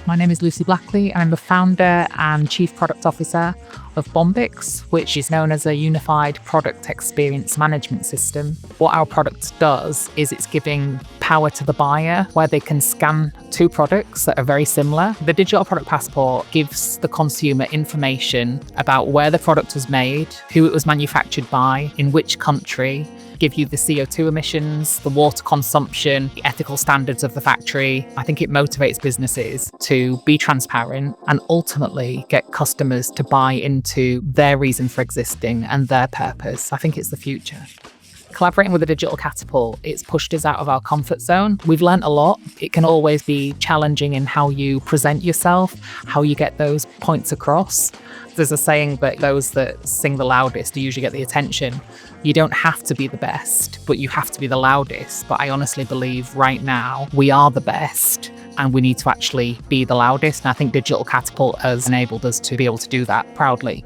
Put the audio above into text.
My name is Lucy Blackley, and I'm the founder and Chief Product Officer of Bombiix, which is known as a unified product experience management system. What our product does is it's giving power to the buyer where they can scan two products that are very similar. The Digital Product Passport gives the consumer information about where the product was made, who it was manufactured by, in which country, give you the CO2 emissions, the water consumption, the ethical standards of the factory. I think it motivates businesses to be transparent and ultimately get customers to buy into their reason for existing and their purpose. I think it's the future. Collaborating with the Digital Catapult, it's pushed us out of our comfort zone. We've learnt a lot. It can always be challenging in how you present yourself, how you get those points across. There's a saying that those that sing the loudest usually get the attention. You don't have to be the best, but you have to be the loudest. But I honestly believe right now we are the best and we need to actually be the loudest. And I think Digital Catapult has enabled us to be able to do that proudly.